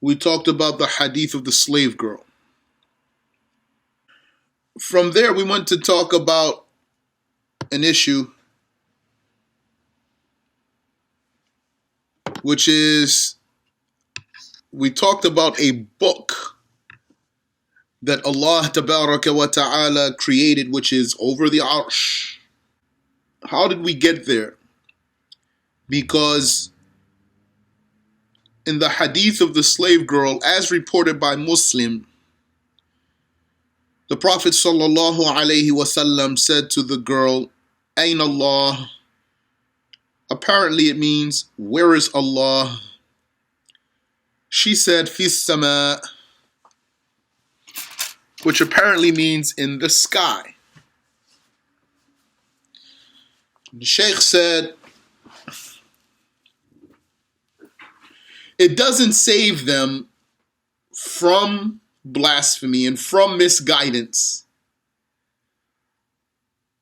we talked about the hadith of the slave girl. From there, we went to talk about an issue, which is, we talked about a book that Allah Tabaraka wa Ta'ala created, which is over the Arsh. How did we get there? Because in the hadith of the slave girl, as reported by Muslim, the Prophet sallallahu alaihi wasallam said to the girl, Ain Allah? Apparently it means, where is Allah? She said, Fis sama, which apparently means in the sky. The Shaykh said, it doesn't save them from blasphemy and from misguidance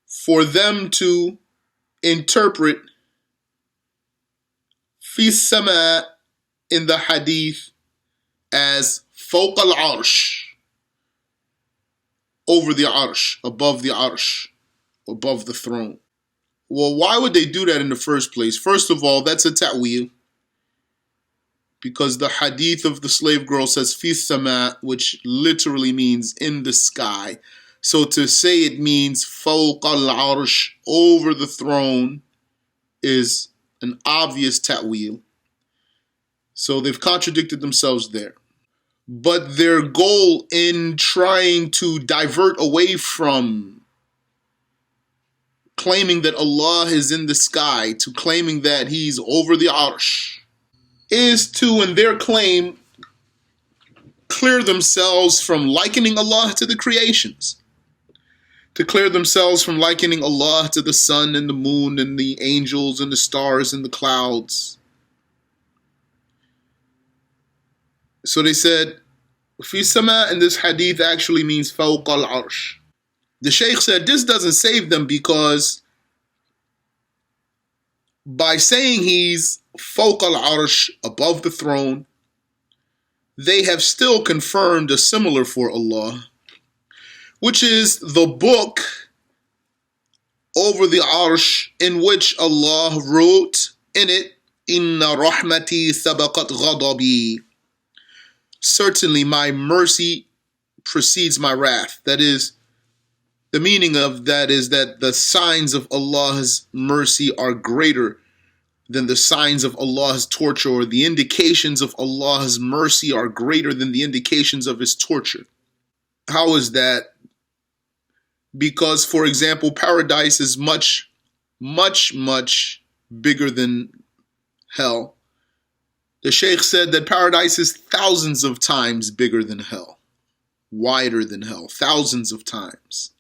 for them to interpret fi sama in the hadith as fawq al-arsh, over the arsh, above the arsh, above the throne. Well, why would they do that in the first place? First of all, that's a ta'wil, because the hadith of the slave girl says fi sama, which literally means in the sky. So to say it means fawq al-arsh, over the throne, is an obvious ta'wil. So they've contradicted themselves there. But their goal in trying to divert away from claiming that Allah is in the sky to claiming that He's over the arsh is to, in their claim, clear themselves from likening Allah to the creations. To clear themselves from likening Allah to the sun and the moon and the angels and the stars and the clouds. So they said, Fi sama in this hadith actually means fawq al-arsh. The Shaykh said this doesn't save them because by saying he's fawq al-arsh, above the throne, they have still confirmed a similar for Allah, which is the book over the arsh in which Allah wrote in it, Inna rahmati sabaqat ghadabi. Certainly my mercy precedes my wrath. That is, the meaning of that is that the signs of Allah's mercy are greater than the signs of Allah's torture, or the indications of Allah's mercy are greater than the indications of His torture. How is that? Because, for example, paradise is much, much, much bigger than hell. The Shaykh said that paradise is thousands of times bigger than hell, wider than hell, thousands of times.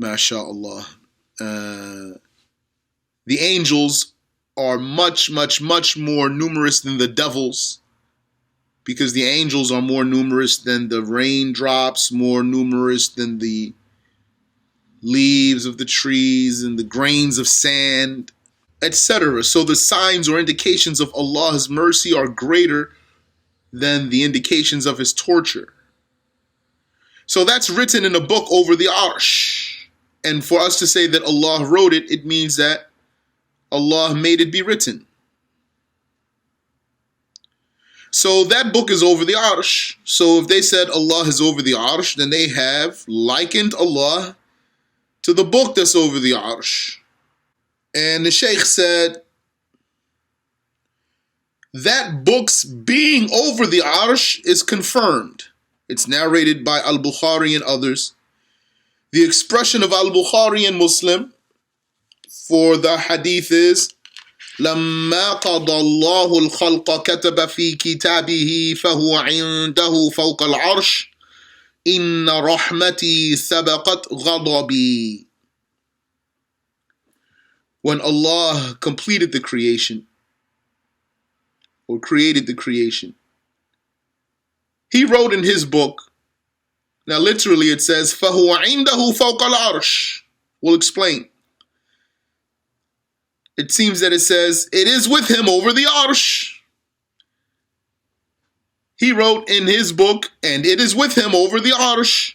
MashaAllah. The angels are much, much, much more numerous than the devils, because the angels are more numerous than the raindrops, more numerous than the leaves of the trees and the grains of sand, etc. So the signs or indications of Allah's mercy are greater than the indications of His torture. So that's written in a book over the arsh. And for us to say that Allah wrote it, it means that Allah made it be written. So that book is over the arsh. So if they said Allah is over the arsh, then they have likened Allah to the book that's over the arsh. And the Shaykh said, that book's being over the arsh is confirmed. It's narrated by Al-Bukhari and others. The expression of Al-Bukhari and Muslim for the hadith is, لما قضى الله الخلق كتب في كتابه فهو عنده فوق العرش إن رحمتي سبقت غضبي. When Allah completed the creation, or created the creation, He wrote in His book. Now literally it says فهو عنده فوق العرش. We'll explain. It seems that it says, it is with Him over the arsh. He wrote in his book, and it is with him over the arsh,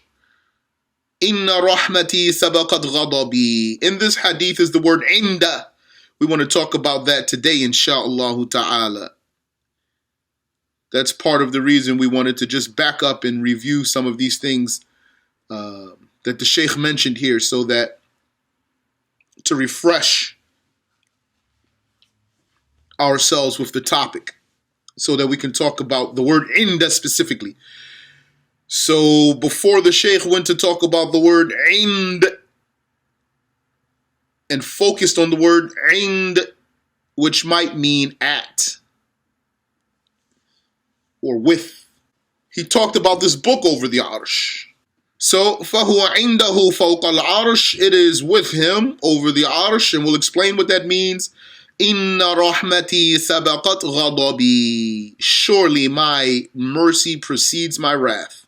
inna rahmati sabaqat ghadabi. In this hadith is the word inda. We want to talk about that today, insha'Allah ta'ala. That's part of the reason we wanted to just back up and review some of these things that the Sheikh mentioned here, so that to refresh ourselves with the topic, so that we can talk about the word inda specifically. So before the Sheikh went to talk about the word ind and focused on the word ind, which might mean at or with, he talked about this book over the arsh. So فَهُوَ عِنْدَهُ فَوْقَ الْعَرْشِ, it is with him over the arsh, and we'll explain what that means. إِنَّ رَحْمَتِي سَبَقَتْ غَضَبِي, surely my mercy precedes my wrath.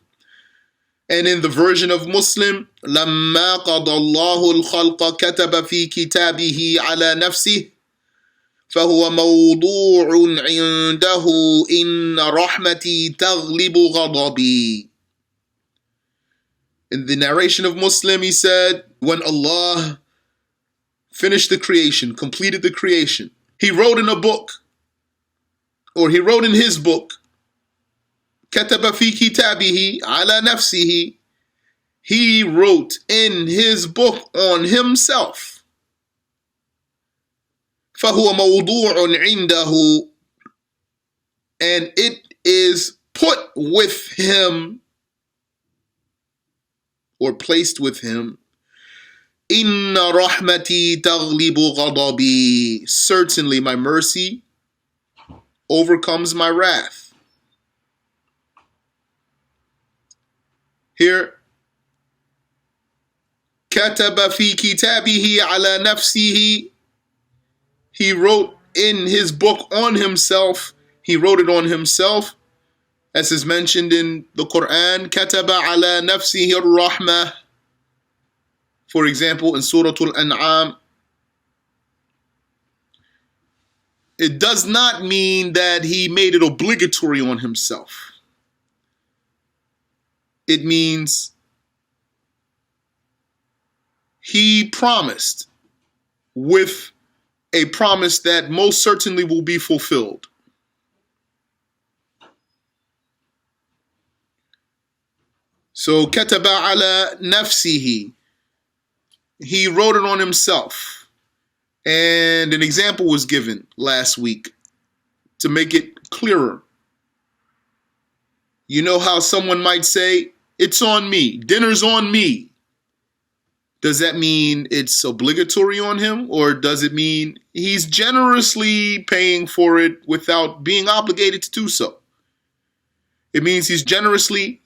And in the version of Muslim, لَمَّا قَضَى اللَّهُ الْخَلْقَ كَتَبَ فِي كِتَابِهِ عَلَى نَفْسِهِ فَهُوَ مَوْضُوعٌ عِنْدَهُ إِنَّ رَحْمَتِي تَغْلِبُ غَضَبِي. In the narration of Muslim, he said, when Allah finished the creation, completed the creation, he wrote in a book, or he wrote in his book, كَتَبَ فِي كِتَابِهِ عَلَى نَفْسِهِ, he wrote in his book on himself. فَهُوَ مَوْضُوعٌ عِنْدَهُ, and it is put with him, or placed with him. Inna rahmati taghlibu ghadabi, certainly my mercy overcomes my wrath. Here, kataba fi kitabihi ala nafsihi, he wrote in his book on himself, he wrote it on himself, as is mentioned in the Quran, kataba ala nafsihi ar-rahmah. For example, in Surah Al-An'am, it does not mean that he made it obligatory on himself. It means he promised with a promise that most certainly will be fulfilled. So, kataba ala nafsihi, he wrote it on himself. And an example was given last week to make it clearer. You know how someone might say, it's on me, dinner's on me. Does that mean it's obligatory on him? Or does it mean he's generously paying for it without being obligated to do so? It means he's generously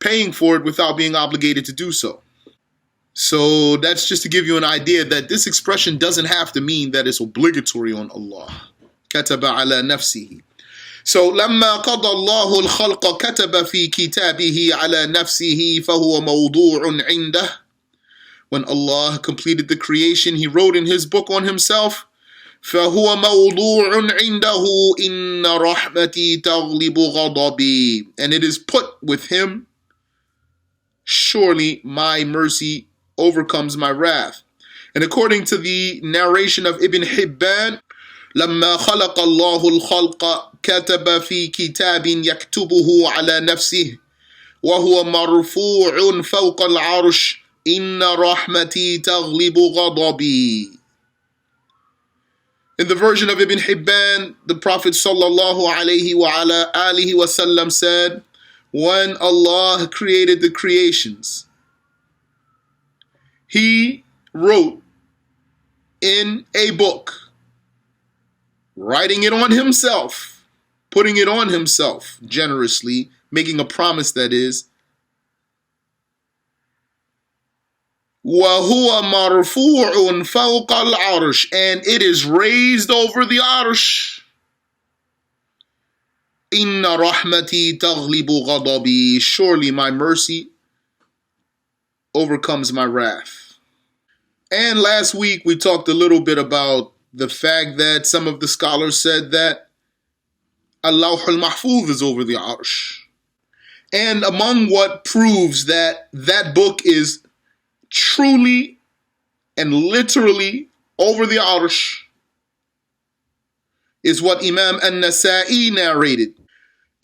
paying for it without being obligated to do so. So that's just to give you an idea that this expression doesn't have to mean that it's obligatory on Allah. Kataba ala nafsihi. So لما قضى الله الخلق كتب في كتابه على نفسه فهو موضوع عنده. When Allah completed the creation, he wrote in his book on himself, فهو موضوع عنده إن رحمتي تغلب غضبي, and it is put with him, surely my mercy overcomes my wrath. And according to the narration of Ibn Hibban, لما خلق الله الخلق كتب في كتاب يكتبه على نفسه وهو مرفوع فوق العرش إن رحمتي تغلب غضبي. In the version of Ibn Hibban, the Prophet sallallahu alaihi wa ala alihi wasallam said, when Allah created the creations, he wrote in a book, writing it on himself, putting it on himself generously, making a promise, that is, وَهُوَ مَرْفُوعٌ فَوْقَ الْعَرْشِ, and it is raised over the arsh. إِنَّ رَحْمَتِي تَغْلِبُ غَضَبِي, surely my mercy overcomes my wrath. And last week we talked a little bit about the fact that some of the scholars said that Al-Lawh al-Mahfuz is over the Arsh. And among what proves that that book is truly and literally over the Arsh is what Imam An-Nasa'i narrated.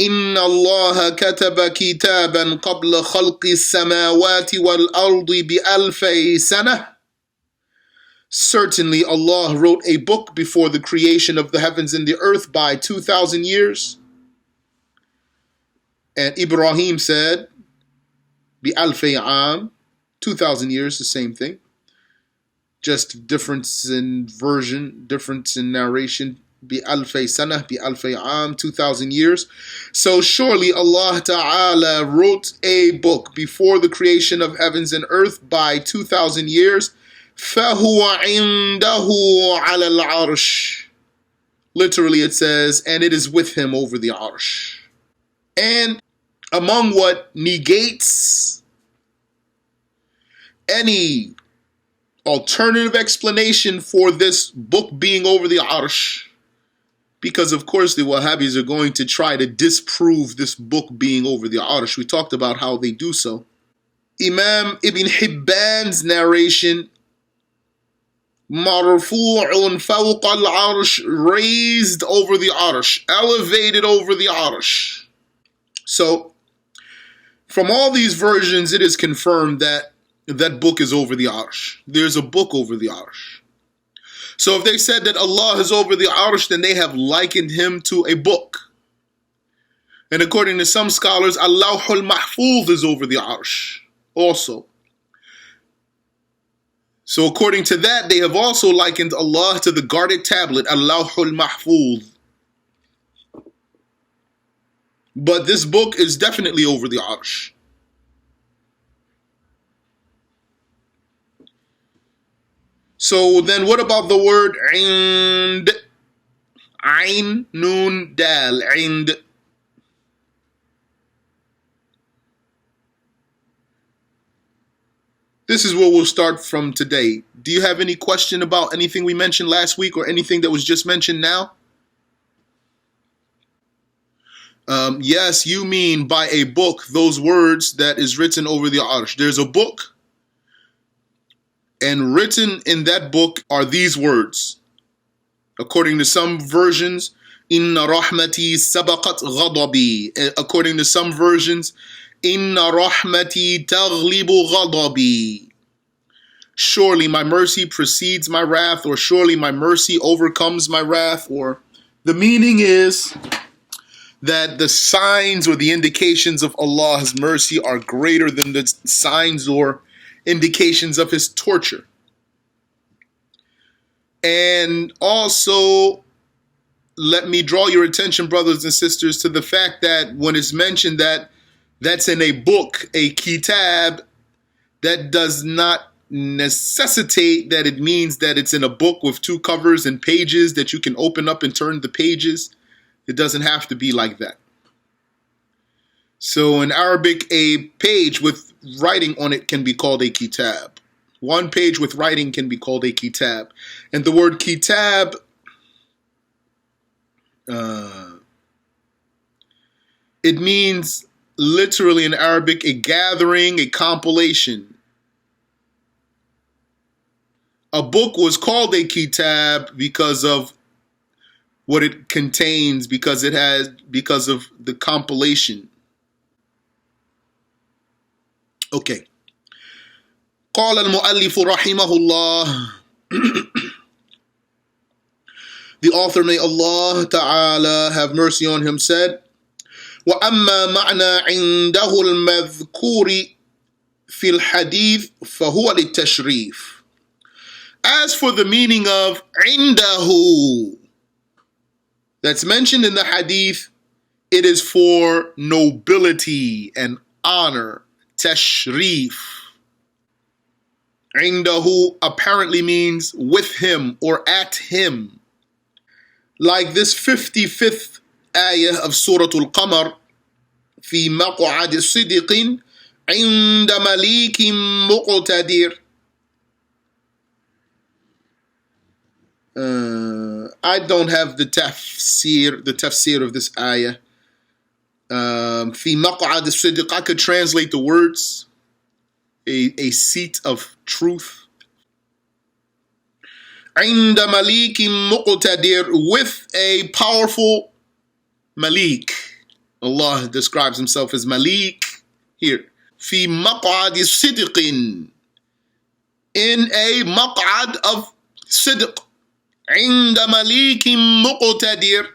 إن الله كتب كتابا قبل خلق السماوات والأرض بألفي سنة. Certainly Allah wrote a book before the creation of the heavens and the earth by 2,000 years. And Ibrahim said, بألفي عام, 2,000 years, the same thing. Just difference in version, difference in narration. بألفي سنة, بألفي عام, 2,000 years. So surely Allah Ta'ala wrote a book before the creation of heavens and earth by 2,000 years. فَهُوَ عِنْدَهُ عَلَى الْعَرْشِ. Literally it says, and it is with him over the arsh. And among what negates any alternative explanation for this book being over the arsh, because of course the Wahhabis are going to try to disprove this book being over the arsh. We talked about how they do so. Imam Ibn Hibban's narration, marfu'un fawqa al-arsh, raised over the arsh, elevated over the arsh. So, from all these versions, it is confirmed that that book is over the arsh. There's a book over the arsh. So if they said that Allah is over the arsh, then they have likened him to a book. And according to some scholars, Al-Lawh al-Mahfuz is over the arsh also. So according to that, they have also likened Allah to the guarded tablet, Al-Lawh al-Mahfuz. But this book is definitely over the arsh. So then what about the word ind? Ain, Nun, Dal, ind. This is where we'll start from today. Do you have any question about anything we mentioned last week or anything that was just mentioned now? Yes, you mean by a book those words that is written over the arsh. There's a book, and written in that book are these words. According to some versions, Inna rahmati sabaqat ghadabi. According to some versions, Inna rahmati taghlibu ghadabi. Surely my mercy precedes my wrath, or surely my mercy overcomes my wrath, or the meaning is that the signs or the indications of Allah's mercy are greater than the signs or indications of his torture. And also, let me draw your attention, brothers and sisters, to the fact that when it's mentioned that that's in a book, a kitab, that does not necessitate that it means that it's in a book with two covers and pages that you can open up and turn the pages. It doesn't have to be like that. So in Arabic, a page with writing on it can be called a kitab. One page with writing can be called a kitab. And the word kitab, it means literally in Arabic a gathering, a compilation. A book was called a kitab because of what it contains, because of the compilation. Okay. قال المؤلف رحمه الله. The author, may Allah Ta'ala have mercy on him, said, وَأَمَّا مَعْنَى عِنْدَهُ الْمَذْكُورِ فِي الْحَدِيثِ فَهُوَ لِلتَّشْرِيفِ. As for the meaning of عِنْدَهُ that's mentioned in the hadith, it is for nobility and honor, tashrif. Indahu apparently means with him or at him. Like this 55th ayah of Surah Al-Qamar, في مقعد صدق عند مليك مقتدر. I don't have the tafsir of this ayah. في مقعد الصدق, I could translate the words, a seat of truth. عند مليك مقتدر, with a powerful Malik. Allah describes himself as Malik here. في مقعد صدق, in a maq'ad of sidq. عند مليك مقتدر,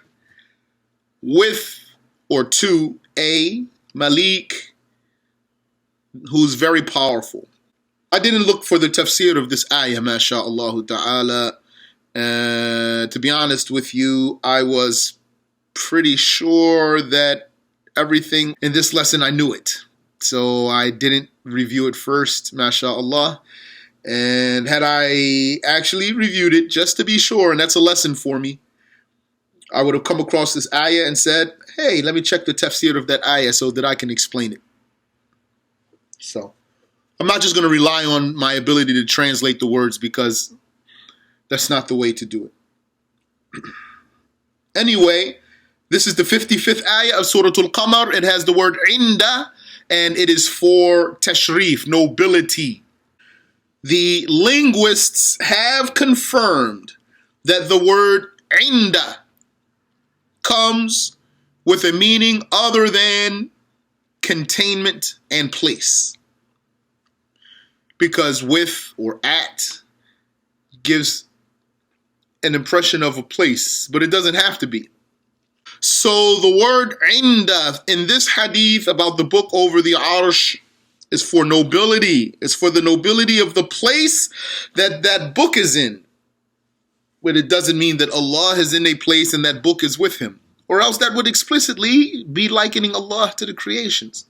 with or to a Malik who's very powerful. I didn't look for the tafsir of this ayah, masha'Allah ta'ala. To be honest with you, I was pretty sure that everything in this lesson, I knew it. So I didn't review it first, masha'Allah. And had I actually reviewed it just to be sure, and that's a lesson for me, I would have come across this ayah and said, hey, let me check the tafsir of that ayah so that I can explain it. So I'm not just going to rely on my ability to translate the words, because that's not the way to do it. Anyway, this is the 55th ayah of Surah Al-Qamar. It has the word inda, and it is for tashrif, nobility. The linguists have confirmed that the word inda comes with a meaning other than containment and place. Because with or at gives an impression of a place, but it doesn't have to be. So the word inda in this hadith about the book over the arsh is for nobility. It's for the nobility of the place that that book is in. But it doesn't mean that Allah is in a place and that book is with him. Or else that would explicitly be likening Allah to the creations.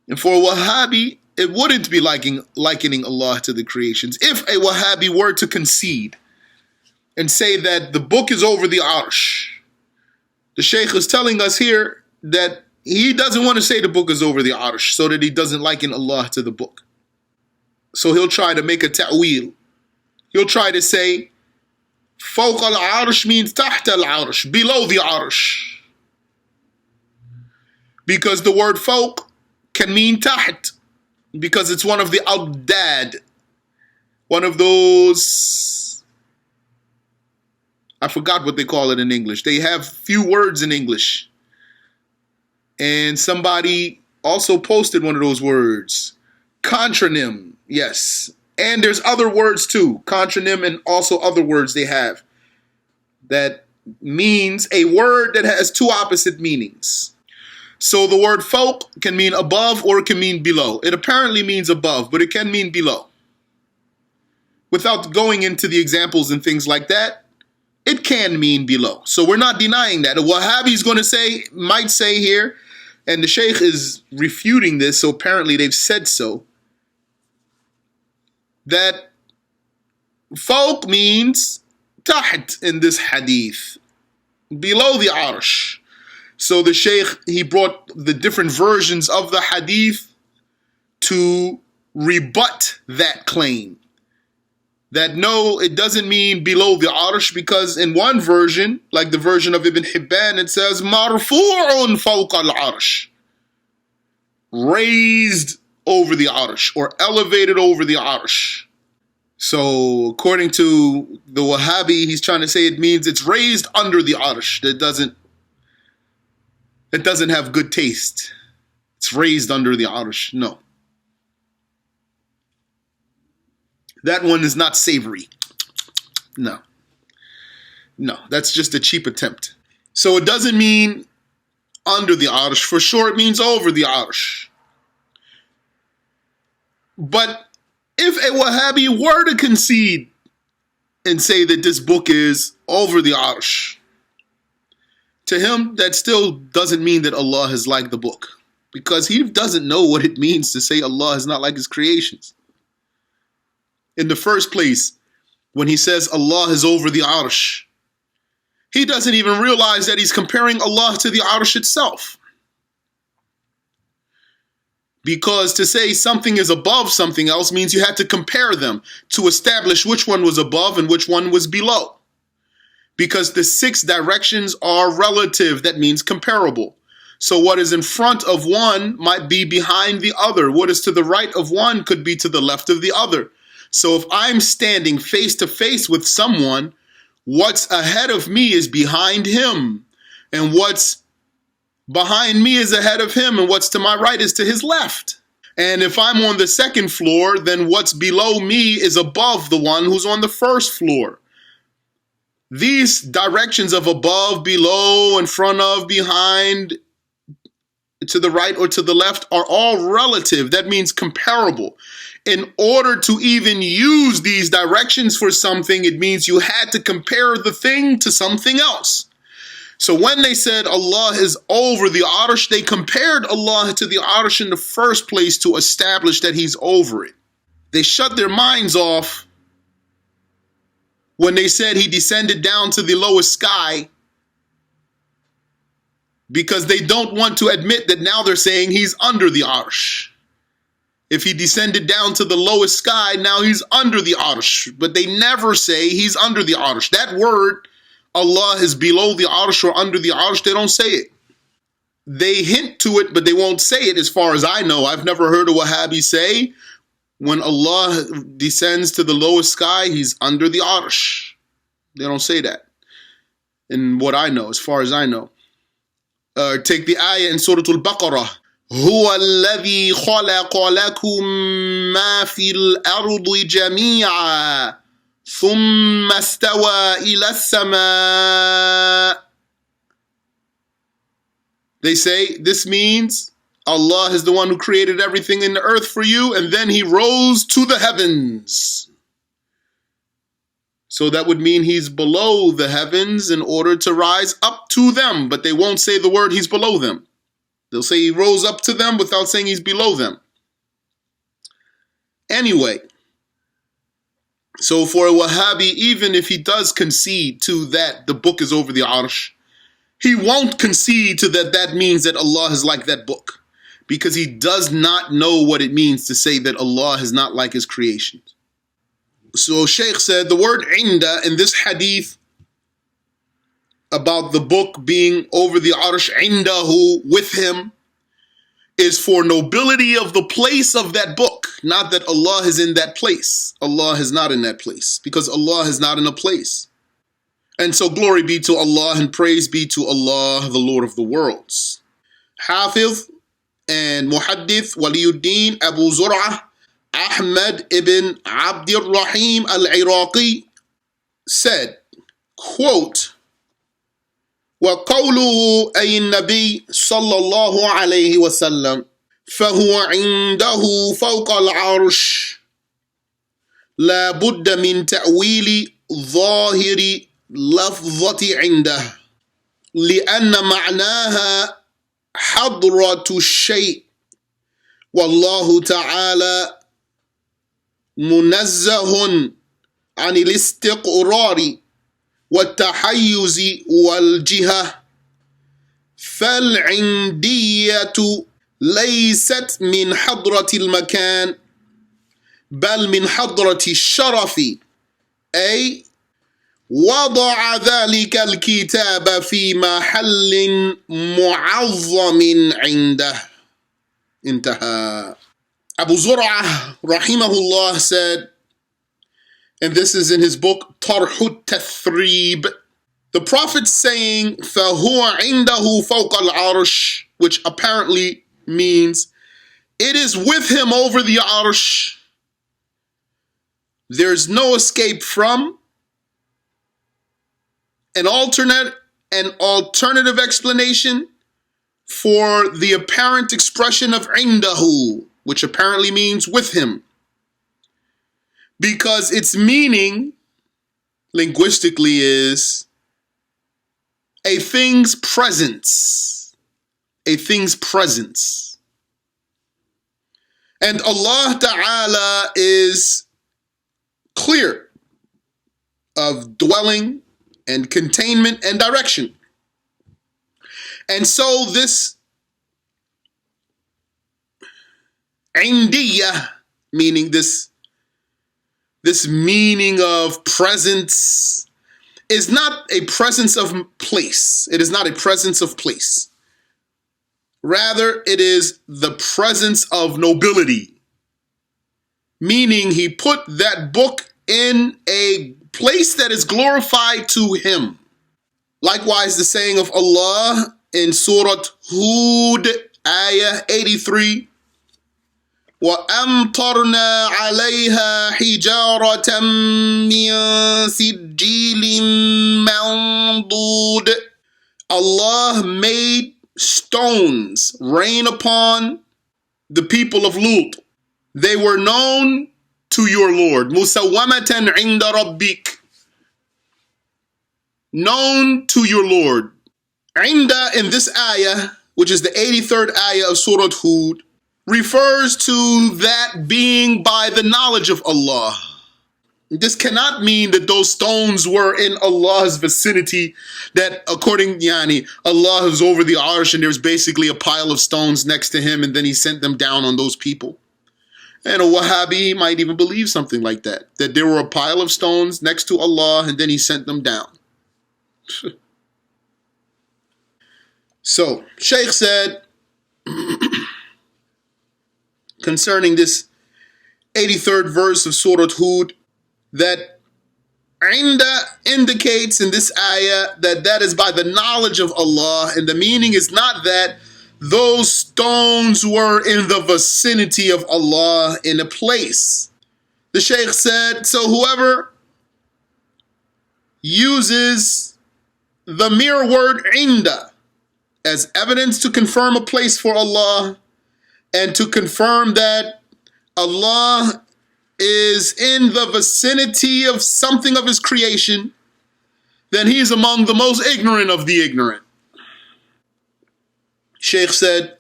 And for a Wahhabi, it wouldn't be likening Allah to the creations. If a Wahhabi were to concede and say that the book is over the arsh, the Shaykh is telling us here that he doesn't want to say the book is over the arsh so that he doesn't liken Allah to the book. So he'll try to make a ta'wil. He'll try to say, فوق العرش means تحت العرش, below the arsh. Because the word فوق can mean taht, because it's one of the abdad, one of those, I forgot what they call it in English. They have few words in English. And somebody also posted one of those words. Contronym, yes. And there's other words too. Contronym and also other words they have. That means a word that has two opposite meanings. So the word fawq can mean above or it can mean below. It apparently means above, but it can mean below. Without going into the examples and things like that, it can mean below. So we're not denying that. A Wahhabi is going to say, might say here, and the Shaykh is refuting this, so apparently they've said so, that fawq means taht in this hadith, below the arsh. So the Shaykh, he brought the different versions of the hadith to rebut that claim. That no, it doesn't mean below the arsh, because in one version, like the version of Ibn Hibban, it says marfu'un fawqa al-arsh, raised over the arsh or elevated over the arsh. So according to the Wahhabi, he's trying to say it means it's raised under the arsh. It doesn't have good taste. It's raised under the arsh. No. That one is not savory. No. No, that's just a cheap attempt. So it doesn't mean under the arsh. For sure it means over the arsh. But if a Wahhabi were to concede and say that this book is over the arsh, to him that still doesn't mean that Allah is like the book, because he doesn't know what it means to say Allah is not like his creations. In the first place, when he says Allah is over the arsh, he doesn't even realize that he's comparing Allah to the arsh itself. Because to say something is above something else means you had to compare them to establish which one was above and which one was below. Because the 6 directions are relative, that means comparable. So what is in front of one might be behind the other. What is to the right of one could be to the left of the other. So if I'm standing face to face with someone, what's ahead of me is behind him, and what's behind me is ahead of him, and what's to my right is to his left. And if I'm on the 2nd floor, then what's below me is above the one who's on the 1st floor. These directions of above, below, in front of, behind, to the right or to the left are all relative. That means comparable. In order to even use these directions for something, it means you had to compare the thing to something else. So when they said Allah is over the Arsh, they compared Allah to the Arsh in the first place to establish that He's over it. They shut their minds off when they said He descended down to the lowest sky, because they don't want to admit that now they're saying He's under the Arsh. If He descended down to the lowest sky, now He's under the Arsh. But they never say He's under the Arsh. That word, Allah is below the Arsh or under the Arsh, they don't say it. They hint to it, but they won't say it as far as I know. I've never heard a Wahhabi say when Allah descends to the lowest sky, He's under the Arsh. They don't say that. In what I know, as far as I know. Take the ayah in Surah Al-Baqarah. هو الذي خلق لكم ما في الأرض جميعا ثم استوى إلى السماء. They say this means Allah is the one who created everything in the earth for you, and then He rose to the heavens. So that would mean He's below the heavens in order to rise up to them, but they won't say the word He's below them. They'll say He rose up to them without saying He's below them. Anyway, so for a Wahhabi, even if he does concede to that the book is over the Arsh, he won't concede to that means that Allah is like that book, because he does not know what it means to say that Allah is not like His creations. So Shaykh said the word inda in this hadith about the book being over the Arsh, indahu, with Him, is for nobility of the place of that book, not that Allah is in that place. Allah is not in that place, because Allah is not in a place. And so glory be to Allah and praise be to Allah, the Lord of the worlds. Hafiz and Muhaddith Waliyuddin Abu Zur'ah Ahmad ibn Abdir Rahim al-Iraqi said, quote, وقوله أي النبي صلى الله عليه وسلم فهو عنده فوق العرش لا بد من تأويل ظاهر لفظة عنده لأن معناها حضرة الشيء والله تعالى منزه عن الاستقرار والتحيز والجهة فالعندية ليست من حضرة المكان بل من حضرة الشرف أي وضع ذلك الكتاب في محل معظم عنده. انتهى. Abu Zur'ah rahimahullah said, and this is in his book Tarhut Tathrib, the Prophet saying فَهُوَ عِنْدَهُ فَوْقَ الْعَرْشِ, which apparently means it is with Him over the Arsh. There's no escape from. An alternative explanation for the apparent expression of indahu, which apparently means with Him, because its meaning linguistically is a thing's presence. A thing's presence. And Allah Ta'ala is clear of dwelling and containment and direction. And so this Indiyah, meaning this meaning of presence, is not a presence of place. It is not a presence of place. Rather, it is the presence of nobility. Meaning he put that book in a place that is glorified to him. Likewise, the saying of Allah in Surah Hud, Ayah 83, وَأَمْطَرْنَا عَلَيْهَا حِجَارَةً مِّن سِجِّيلٍ مَّنضُودٍ. Allah made stones rain upon the people of Lut. They were known to your Lord. مُسَوَّمَةً عِنْدَ رَبِّكَ. Known to your Lord. Inda in this ayah, which is the 83rd ayah of Surah Hud, refers to that being by the knowledge of Allah. This cannot mean that those stones were in Allah's vicinity, that according Allah is over the arsh and there's basically a pile of stones next to him and then he sent them down on those people. And a Wahhabi might even believe something like that there were a pile of stones next to Allah and then he sent them down. So, Shaykh said, concerning this 83rd verse of Surah Hud, that inda indicates in this ayah that is by the knowledge of Allah, and the meaning is not that those stones were in the vicinity of Allah in a place. The Shaykh said, so whoever uses the mere word inda as evidence to confirm a place for Allah and to confirm that Allah is in the vicinity of something of his creation, then he's among the most ignorant of the ignorant. Shaykh said,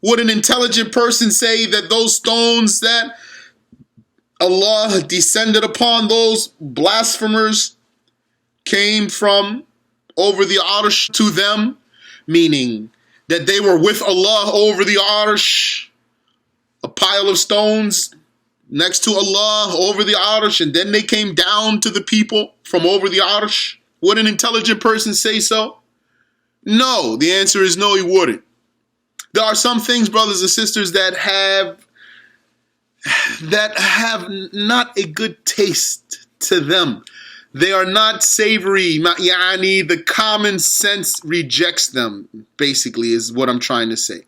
would an intelligent person say that those stones that Allah descended upon those blasphemers came from over the arsh to them, meaning that they were with Allah over the arsh, a pile of stones next to Allah over the arsh, and then they came down to the people from over the arsh? Would an intelligent person say so? No, the answer is no, he wouldn't. There are some things, brothers and sisters, that have not a good taste to them. They are not savory. The common sense rejects them, basically, is what I'm trying to say.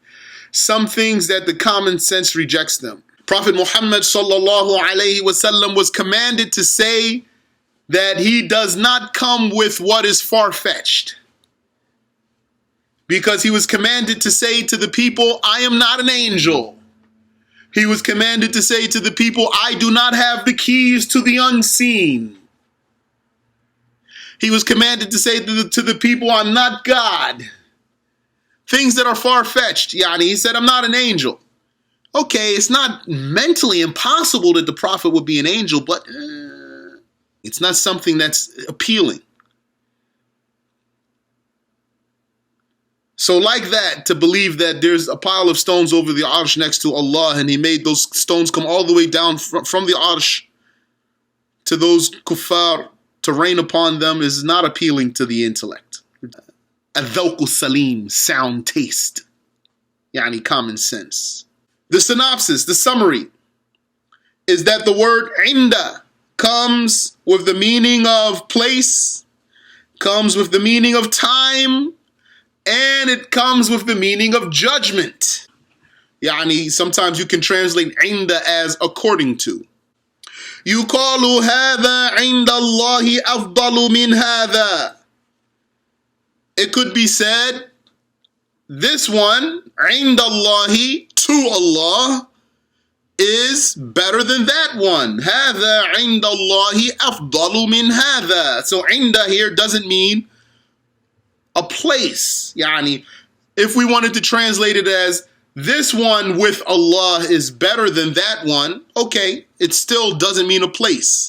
Some things that the common sense rejects them. Prophet Muhammad sallallahu alaihi wasallam was commanded to say that he does not come with what is far-fetched. Because he was commanded to say to the people, I am not an angel. He was commanded to say to the people, I do not have the keys to the unseen. He was commanded to say to the people, I'm not God. Things that are far-fetched. He said, I'm not an angel. Okay, it's not mentally impossible that the prophet would be an angel, but it's not something that's appealing. So like that, to believe that there's a pile of stones over the arsh next to Allah and he made those stones come all the way down from the arsh to those kuffar to rain upon them is not appealing to the intellect. Adhawq salim, sound taste. Common sense. The synopsis, the summary, is that the word inda comes with the meaning of place, comes with the meaning of time, and it comes with the meaning of judgment. Sometimes you can translate inda as according to. يُقَالُ هَذَا عِنْدَ اللَّهِ أَفْضَلُ مِنْ هَذَا. It could be said, this one, عِنْدَ اللَّهِ, to Allah, is better than that one. هَذَا عِنْدَ اللَّهِ أَفْضَلُ مِنْ هَذَا. So inda here doesn't mean a place. If we wanted to translate it as this one with Allah is better than that one, okay, it still doesn't mean a place.